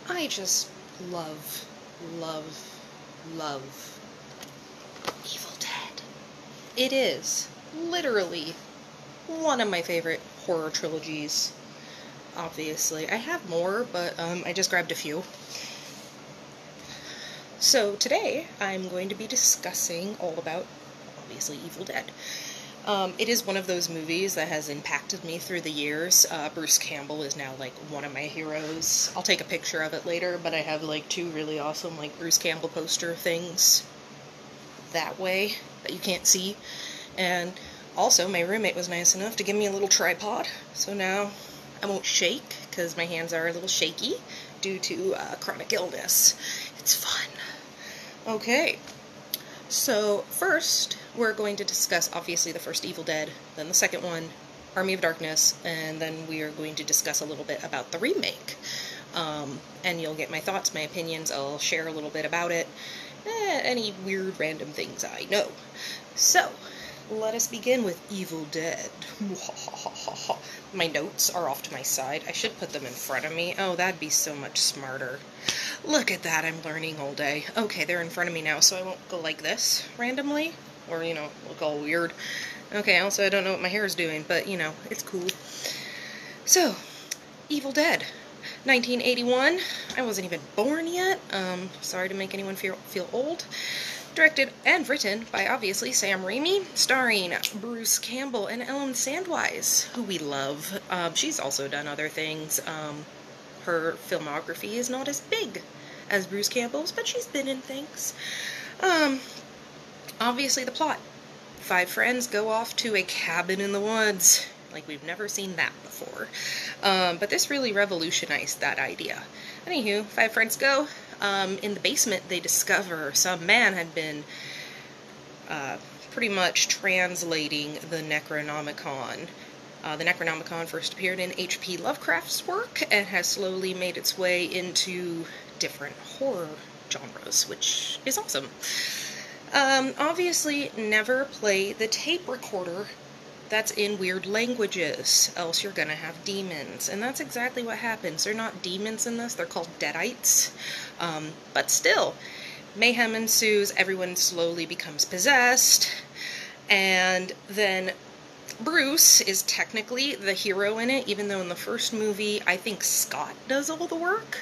I just love, love, love Evil Dead. It is literally one of my favorite horror trilogies. Obviously, I have more, but I just grabbed a few. So today, I'm going to be discussing all about, obviously, Evil Dead. It is one of those movies that has impacted me through the years. Bruce Campbell is now, like, one of my heroes. I'll take a picture of it later, but I have, like, two really awesome, like, Bruce Campbell poster things that way that you can't see. And also, my roommate was nice enough to give me a little tripod, so now I won't shake, because my hands are a little shaky due to chronic illness. It's fun. Okay, so first we're going to discuss, obviously, the first Evil Dead, then the second one, Army of Darkness, and then we are going to discuss a little bit about the remake. And you'll get my thoughts, my opinions, I'll share a little bit about it, any weird random things I know. So, let us begin with Evil Dead. My notes are off to my side. I should put them in front of me. Oh, that'd be so much smarter. Look at that, I'm learning all day. Okay, they're in front of me now, so I won't go like this randomly, or, you know, look all weird. Okay, also I don't know what my hair is doing, but, you know, it's cool. So, Evil Dead. 1981. I wasn't even born yet. Sorry to make anyone feel old. Directed and written by, obviously, Sam Raimi, starring Bruce Campbell and Ellen Sandweiss, who we love. She's also done other things. Her filmography is not as big as Bruce Campbell's, but she's been in things. Obviously, the plot. 5 friends go off to a cabin in the woods. Like, we've never seen that before. But this really revolutionized that idea. Anywho, 5 friends go. In the basement, they discover some man had been pretty much translating the Necronomicon. The Necronomicon first appeared in H.P. Lovecraft's work and has slowly made its way into different horror genres, which is awesome. Obviously, never play the tape recorder that's in weird languages, else you're gonna have demons. And that's exactly what happens. They're not demons in this, they're called deadites. But still, mayhem ensues, everyone slowly becomes possessed, and then Bruce is technically the hero in it, even though in the first movie, I think Scott does all the work.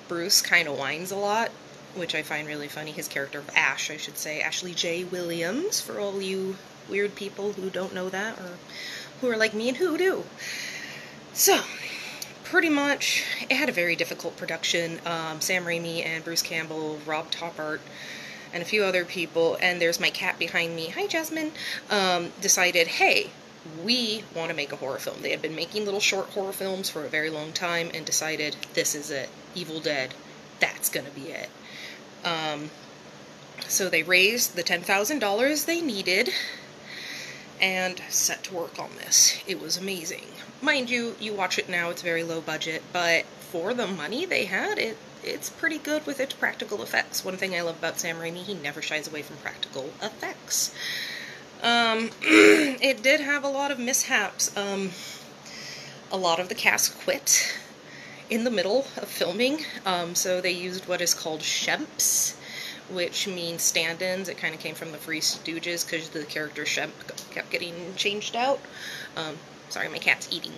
Bruce kind of whines a lot, which I find really funny. His character of Ash, I should say, Ashley J. Williams, for all you weird people who don't know that, or who are like me and who do. So, pretty much, it had a very difficult production. Sam Raimi and Bruce Campbell, Rob Tappert, and a few other people, and there's my cat behind me, hi Jasmine, decided, hey, we want to make a horror film. They had been making little short horror films for a very long time, and decided, this is it, Evil Dead, that's gonna be it. So they raised the $10,000 they needed, and set to work on this. It was amazing. Mind you, you watch it now, it's very low budget, but for the money they had, it's pretty good with its practical effects. One thing I love about Sam Raimi, he never shies away from practical effects. It did have a lot of mishaps. A lot of the cast quit in the middle of filming, so they used what is called shemps, which means stand-ins. It kind of came from the Three Stooges, because the character Shemp kept getting changed out. Sorry, my cat's eating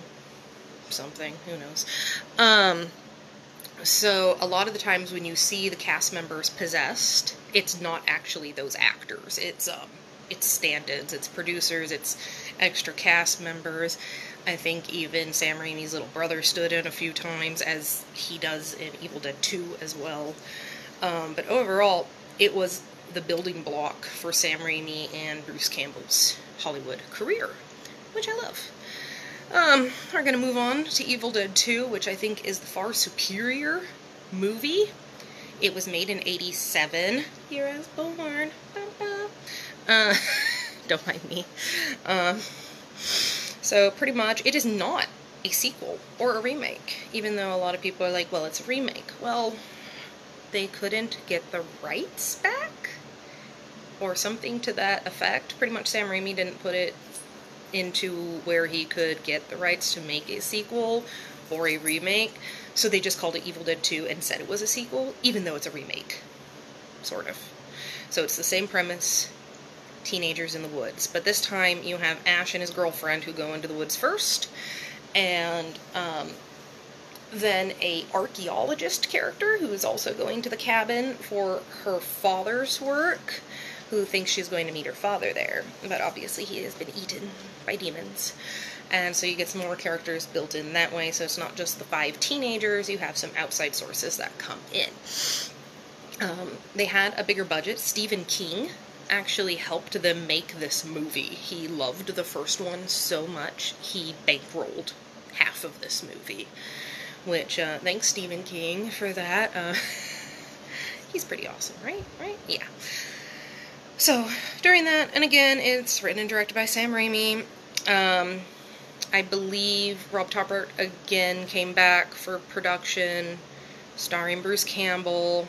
something, who knows. So, a lot of the times when you see the cast members possessed, it's not actually those actors. It's stand-ins, it's producers, it's extra cast members. I think even Sam Raimi's little brother stood in a few times, as he does in Evil Dead 2 as well. But overall, it was the building block for Sam Raimi and Bruce Campbell's Hollywood career, which I love. We're gonna move on to Evil Dead 2, which I think is the far superior movie. It was made in '87. Year I was born. Don't mind me. So pretty much, it is not a sequel or a remake, even though a lot of people are like, well, it's a remake. Well, they couldn't get the rights back, or something to that effect. Pretty much Sam Raimi didn't put it into where he could get the rights to make a sequel or a remake, so they just called it Evil Dead 2 and said it was a sequel, even though it's a remake, sort of. So it's the same premise, teenagers in the woods, but this time you have Ash and his girlfriend who go into the woods first, and then a archaeologist character who is also going to the cabin for her father's work, who thinks she's going to meet her father there, but obviously he has been eaten by demons. And so you get some more characters built in that way, so it's not just the 5 teenagers, you have some outside sources that come in. They had a bigger budget. Stephen King actually helped them make this movie. He loved the first one so much, he bankrolled half of this movie. Which, thanks Stephen King for that. He's pretty awesome, right? Yeah. So, during that, and again, it's written and directed by Sam Raimi. I believe Rob Tappert again came back for production, starring Bruce Campbell.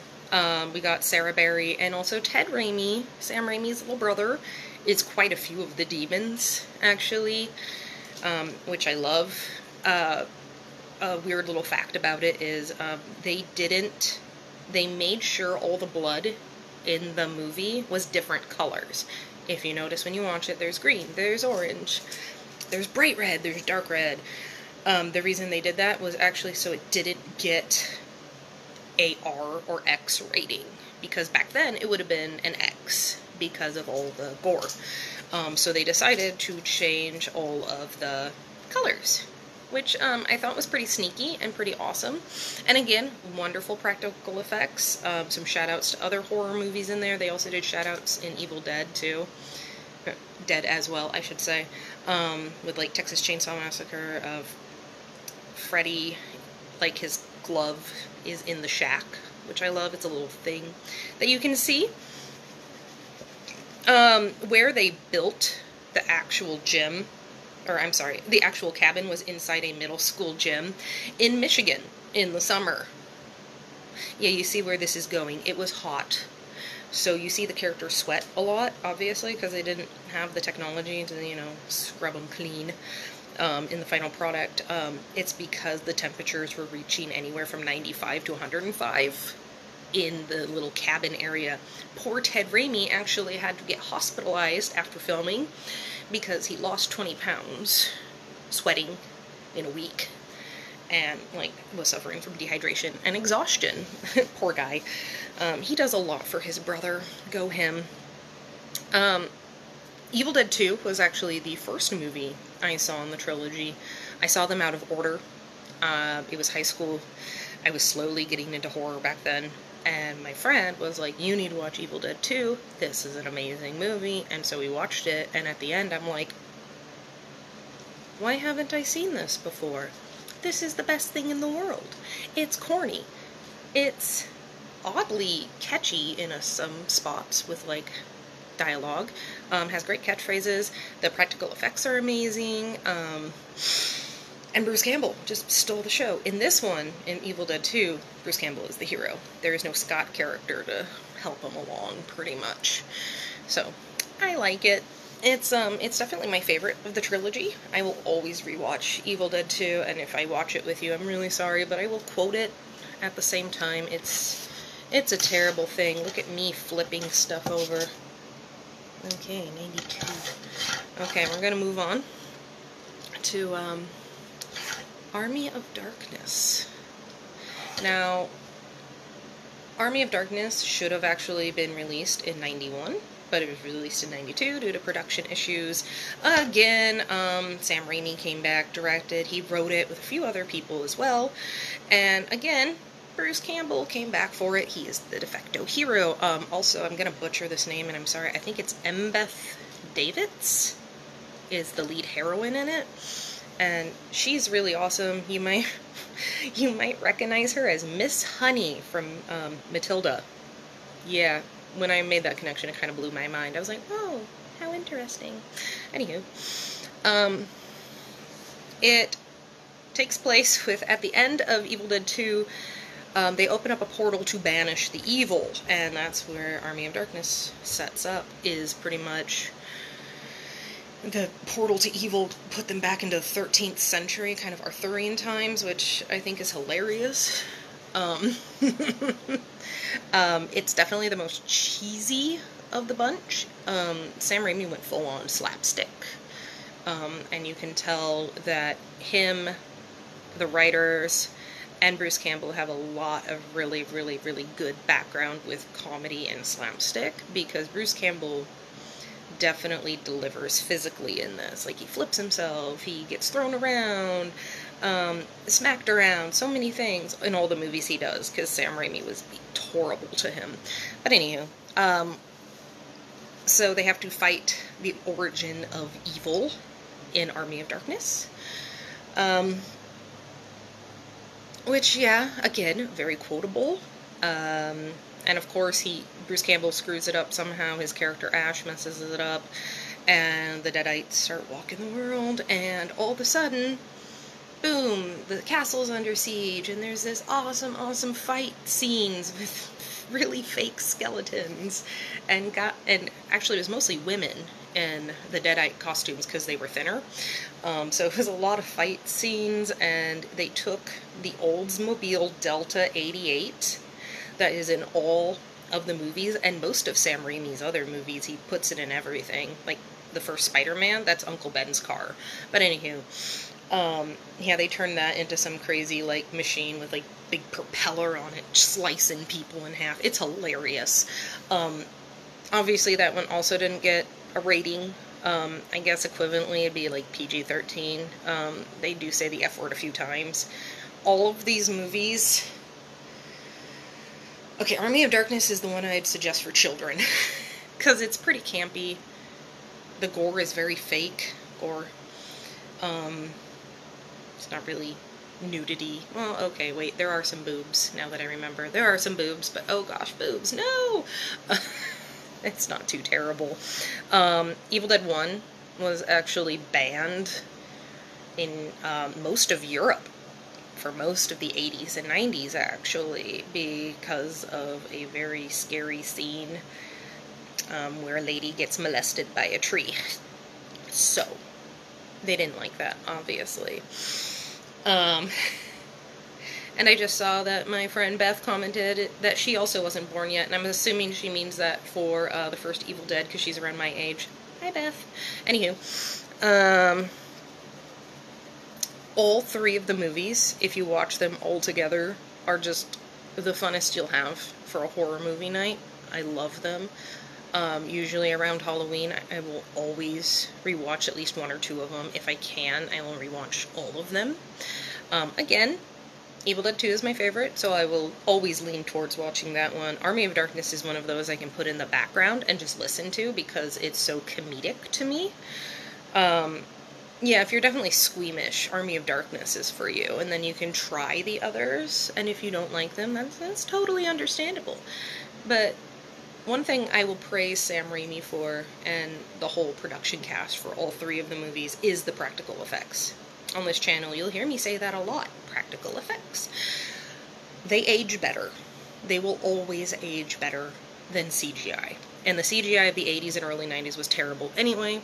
We got Sarah Berry, and also Ted Raimi, Sam Raimi's little brother, is quite a few of the demons, actually, which I love. A weird little fact about it is they made sure all the blood in the movie was different colors. If you notice when you watch it, there's green, there's orange, there's bright red, there's dark red. The reason they did that was actually so it didn't get a R or X rating, because back then it would have been an X because of all the gore. So they decided to change all of the colors, which I thought was pretty sneaky and pretty awesome. And again, wonderful practical effects. Some shout-outs to other horror movies in there. They also did shout-outs in Evil Dead, too. Dead as well, I should say. With, like, Texas Chainsaw Massacre of Freddy, like, his glove is in the shack, which I love. It's a little thing that you can see. Where they built the actual gym, or I'm sorry, the actual cabin was inside a middle school gym in Michigan in the summer. Yeah, you see where this is going. It was hot. So you see the characters sweat a lot, obviously, because they didn't have the technology to, you know, scrub them clean in the final product. It's because the temperatures were reaching anywhere from 95 to 105 in the little cabin area. Poor Ted Raimi actually had to get hospitalized after filming because he lost 20 pounds sweating in a week and, like, was suffering from dehydration and exhaustion. Poor guy. He does a lot for his brother. Go him. Evil Dead 2 was actually the first movie I saw in the trilogy. I saw them out of order. It was high school. I was slowly getting into horror back then. And my friend was like, you need to watch Evil Dead 2. This is an amazing movie. And so we watched it, and at the end I'm like, why haven't I seen this before? This is the best thing in the world. It's corny. It's oddly catchy in some spots with, like, dialogue. Has great catchphrases. The practical effects are amazing. And Bruce Campbell just stole the show. In this one, in Evil Dead 2, Bruce Campbell is the hero. There is no Scott character to help him along, pretty much. So, I like it. It's definitely my favorite of the trilogy. I will always rewatch Evil Dead 2, and if I watch it with you, I'm really sorry, but I will quote it at the same time. It's a terrible thing. Look at me flipping stuff over. Okay, 92. Okay, we're gonna move on to, Army of Darkness. Now, Army of Darkness should have actually been released in 91, but it was released in 92 due to production issues. Again, Sam Raimi came back, directed, he wrote it with a few other people as well, and again, Bruce Campbell came back for it. He is the de facto hero. Also, I'm gonna butcher this name, and I'm sorry, I think it's Embeth Davidtz is the lead heroine in it. And she's really awesome. You might recognize her as Miss Honey from Matilda. Yeah, when I made that connection, it kind of blew my mind. I was like, oh, how interesting. Anywho, it takes place at the end of Evil Dead 2, they open up a portal to banish the evil, and that's where Army of Darkness sets up, is pretty much the portal to evil put them back into the 13th century, kind of Arthurian times, which I think is hilarious. Um, it's definitely the most cheesy of the bunch. Sam Raimi went full on slapstick. And you can tell that him, the writers, and Bruce Campbell have a lot of really, really, really good background with comedy and slapstick, because Bruce Campbell definitely delivers physically in this. Like, he flips himself, he gets thrown around, smacked around, so many things in all the movies he does, because Sam Raimi was horrible to him. But anywho, so they have to fight the origin of evil in Army of Darkness. Which, yeah, again, very quotable. And of course, Bruce Campbell screws it up somehow. His character Ash messes it up, and the Deadites start walking the world, and all of a sudden, boom, the castle's under siege, and there's this awesome, awesome fight scenes with really fake skeletons, and actually it was mostly women in the Deadite costumes because they were thinner. So it was a lot of fight scenes, and they took the Oldsmobile Delta 88 that is in all of the movies, and most of Sam Raimi's other movies, he puts it in everything. Like, the first Spider-Man, that's Uncle Ben's car. But anywho, yeah, they turned that into some crazy, like, machine with, like, big propeller on it, slicing people in half. It's hilarious. Obviously, that one also didn't get a rating. I guess equivalently it'd be, like, PG-13. They do say the F word a few times. All of these movies... Okay, Army of Darkness is the one I'd suggest for children, because it's pretty campy. The gore is very fake gore. It's not really nudity. Well, okay, wait, there are some boobs, now that I remember. There are some boobs, but oh gosh, boobs, no! It's not too terrible. Evil Dead 1 was actually banned in most of Europe for most of the 80s and 90s, actually, because of a very scary scene where a lady gets molested by a tree. So, they didn't like that, obviously. And I just saw that my friend Beth commented that she also wasn't born yet, and I'm assuming she means that for the first Evil Dead, because she's around my age. Hi, Beth. Anywho, all three of the movies, if you watch them all together, are just the funnest you'll have for a horror movie night. I love them. Usually around Halloween, I will always rewatch at least one or two of them. If I can, I will rewatch all of them. Again, Evil Dead 2 is my favorite, so I will always lean towards watching that one. Army of Darkness is one of those I can put in the background and just listen to because it's so comedic to me. Yeah, if you're definitely squeamish, Army of Darkness is for you, and then you can try the others, and if you don't like them, that's totally understandable. But one thing I will praise Sam Raimi for, and the whole production cast for all three of the movies, is the practical effects. On this channel, you'll hear me say that a lot. Practical effects. They age better. They will always age better than CGI. And the CGI of the 80s and early 90s was terrible anyway,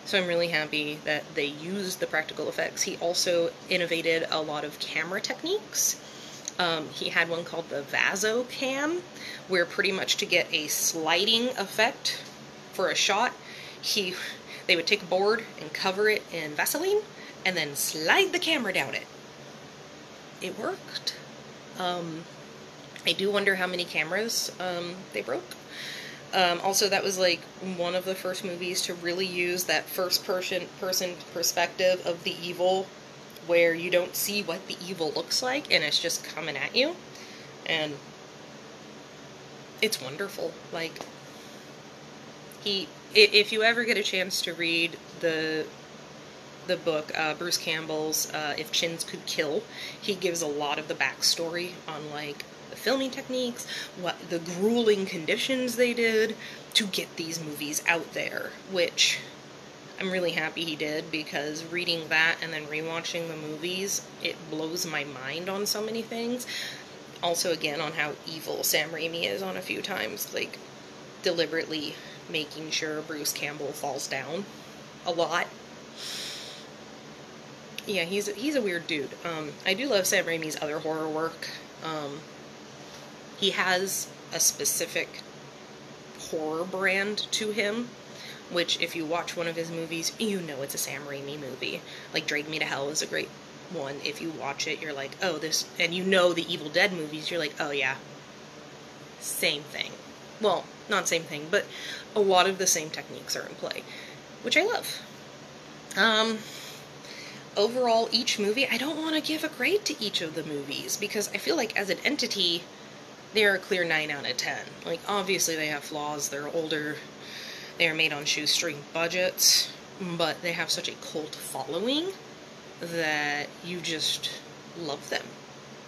so I'm really happy that they used the practical effects. He also innovated a lot of camera techniques. He had one called the Vaso Cam, where pretty much to get a sliding effect for a shot, they would take a board and cover it in Vaseline, and then slide the camera down it. It worked. I do wonder how many cameras they broke. Also, that was like one of the first movies to really use that first-person perspective of the evil, where you don't see what the evil looks like, and it's just coming at you. And it's wonderful. Like, if you ever get a chance to read the book, Bruce Campbell's If Chins Could Kill, he gives a lot of the backstory on, like, the filming techniques, what the grueling conditions they did to get these movies out there, which I'm really happy he did, because reading that and then rewatching the movies, it blows my mind on so many things. Also, again, on how evil Sam Raimi is on a few times, like, deliberately making sure Bruce Campbell falls down. a lot. Yeah, he's a weird dude. I do love Sam Raimi's other horror work. He has a specific horror brand to him, which if you watch one of his movies, you know it's a Sam Raimi movie. Like Drag Me to Hell is a great one. If you watch it, you're like, oh, this, and you know the Evil Dead movies, you're like, oh yeah, same thing. Well, not same thing, but a lot of the same techniques are in play, which I love. Overall, each movie, I don't want to give a grade to each of the movies, because I feel like as an entity, they're a clear 9 out of 10. Like, obviously they have flaws, they're older, they are made on shoestring budgets, but they have such a cult following that you just love them.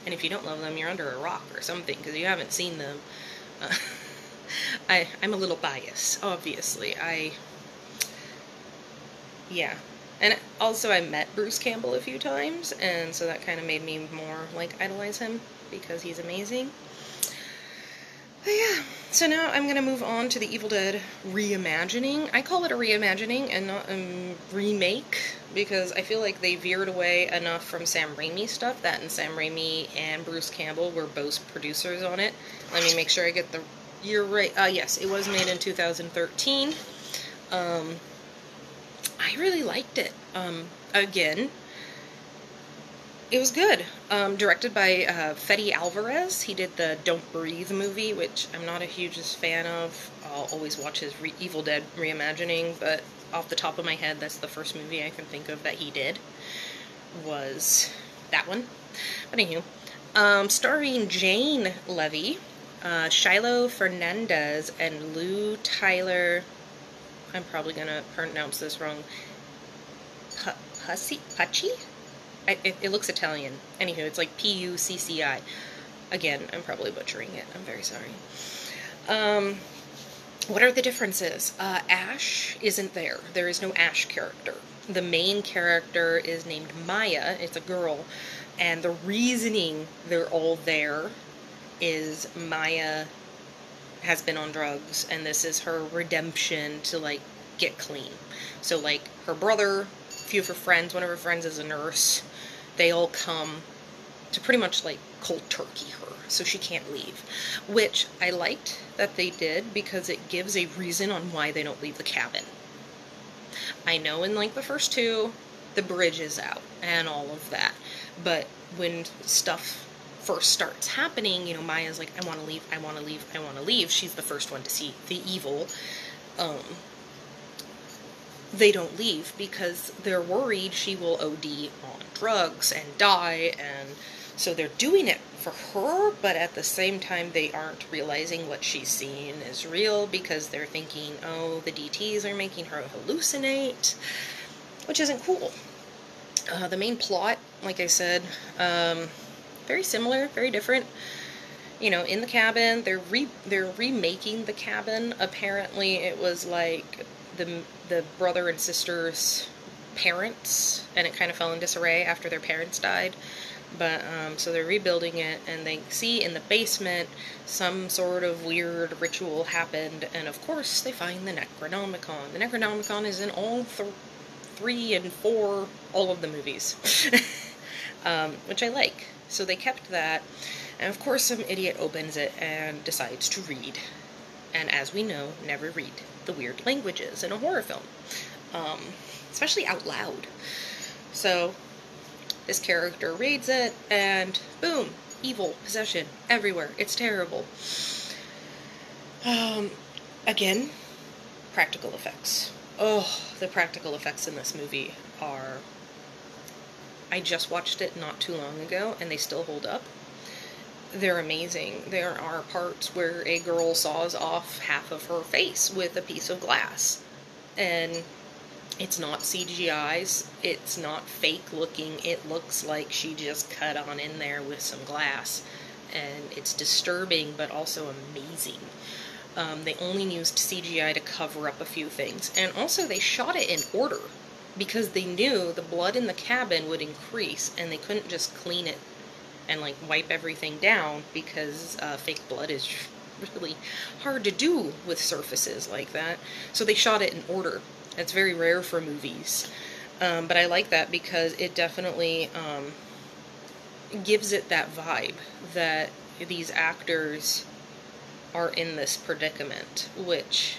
And if you don't love them, you're under a rock or something, because you haven't seen them. I'm a little biased, obviously. Yeah. And also I met Bruce Campbell a few times, and so that kind of made me more, like, idolize him, because he's amazing. But yeah, so now I'm going to move on to the Evil Dead reimagining. I call it a reimagining and not a remake, because I feel like they veered away enough from Sam Raimi stuff. That and Sam Raimi and Bruce Campbell were both producers on it. Let me make sure I get the year right. Yes, it was made in 2013. I really liked it. Again, it was good. Directed by Fede Alvarez. He did the Don't Breathe movie, which I'm not a hugest fan of. I'll always watch his Evil Dead reimagining, but off the top of my head, that's the first movie I can think of that he did, was that one. But anywho, starring Jane Levy, Shiloh Fernandez, and Lou Tyler. I'm probably gonna pronounce this wrong. Pucci? It looks Italian. Anywho, it's like Pucci. Again, I'm probably butchering it. I'm very sorry. What are the differences? Ash isn't there. There is no Ash character. The main character is named Maya. It's a girl. And the reasoning they're all there is Maya has been on drugs, and this is her redemption to, like, get clean. So, like, her brother, a few of her friends, one of her friends is a nurse, they all come to pretty much, like, cold turkey her, so she can't leave. Which I liked that they did, because it gives a reason on why they don't leave the cabin. I know in, like, the first two, the bridge is out, and all of that, but when stuff first starts happening, you know, Maya's like, I want to leave, I want to leave, I want to leave. She's the first one to see the evil. They don't leave because they're worried she will OD on drugs and die, and so they're doing it for her, but at the same time they aren't realizing what she's seeing is real, because they're thinking, oh, the DTs are making her hallucinate, which isn't cool. The main plot, like I said, very similar, very different. You know, in the cabin, they're remaking the cabin. Apparently, it was like the brother and sister's parents, and it kind of fell in disarray after their parents died. But so they're rebuilding it, and they see in the basement some sort of weird ritual happened, and of course they find the Necronomicon. The Necronomicon is in all 3 and 4, all of the movies, which I like. So they kept that, and of course some idiot opens it and decides to read. And as we know, never read the weird languages in a horror film, especially out loud. So this character reads it, and boom, evil, possession, everywhere. It's terrible. Again, practical effects. Oh, the practical effects in this movie are... I just watched it not too long ago, and they still hold up. They're amazing. There are parts where a girl saws off half of her face with a piece of glass. And it's not CGI, it's not fake looking, it looks like she just cut on in there with some glass. And it's disturbing, but also amazing. They only used CGI to cover up a few things. And also they shot it in order, because they knew the blood in the cabin would increase, and they couldn't just clean it and, like, wipe everything down, because fake blood is really hard to do with surfaces like that. So they shot it in order. It's very rare for movies. But I like that because it definitely gives it that vibe that these actors are in this predicament, which,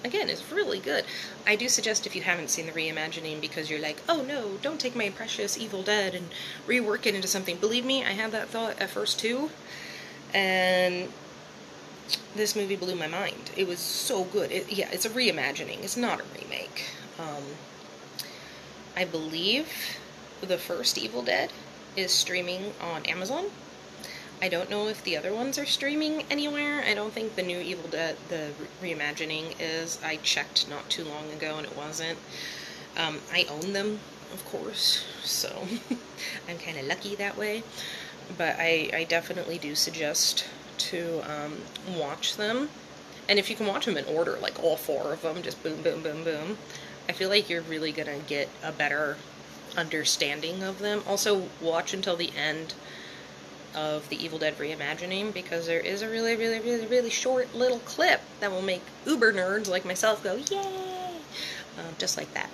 again, is really good. I do suggest, if you haven't seen the reimagining because you're like, oh no, don't take my precious Evil Dead and rework it into something. Believe me, I had that thought at first too, and this movie blew my mind. It was so good. Yeah, it's a reimagining. It's not a remake. I believe the first Evil Dead is streaming on Amazon. I don't know if the other ones are streaming anywhere. I don't think the new Evil Dead, the reimagining, is. I checked not too long ago and it wasn't. I own them, of course, so I'm kind of lucky that way. But I definitely do suggest to watch them. And if you can watch them in order, like all 4 of them, just boom, boom, boom, boom, I feel like you're really gonna get a better understanding of them. Also, watch until the end of the Evil Dead reimagining, because there is a really, really, really, really short little clip that will make uber nerds like myself go, yay! Just like that.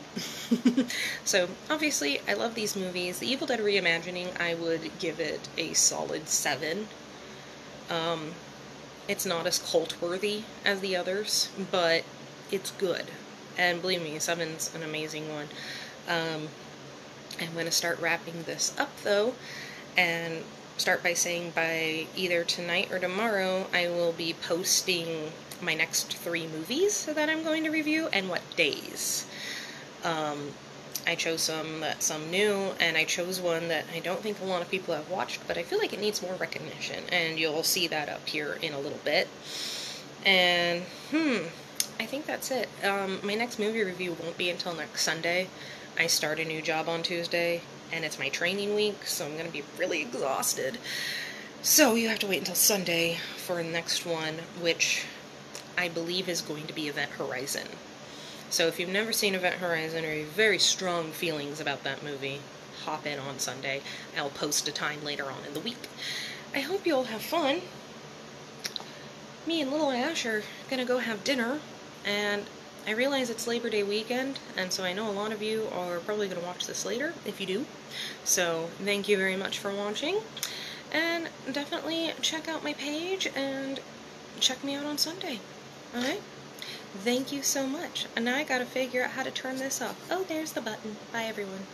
So, obviously, I love these movies. The Evil Dead reimagining, I would give it a solid 7. It's not as cult-worthy as the others, but it's good. And believe me, 7's an amazing one. I'm going to start wrapping this up, though, and start by saying by either tonight or tomorrow I will be posting my next 3 movies that I'm going to review and what days. I chose some new, and I chose one that I don't think a lot of people have watched, but I feel like it needs more recognition, and you'll see that up here in a little bit. And, I think that's it. My next movie review won't be until next Sunday. I start a new job on Tuesday, and it's my training week, so I'm going to be really exhausted. So you have to wait until Sunday for the next one, which I believe is going to be Event Horizon. So if you've never seen Event Horizon or you have very strong feelings about that movie, hop in on Sunday. I'll post a time later on in the week. I hope you all have fun. Me and little Ash are gonna go have dinner, and I realize it's Labor Day weekend, and so I know a lot of you are probably gonna watch this later, if you do. So thank you very much for watching, and definitely check out my page and check me out on Sunday. Alright? Thank you so much. And now I gotta figure out how to turn this off. Oh, there's the button. Bye, everyone.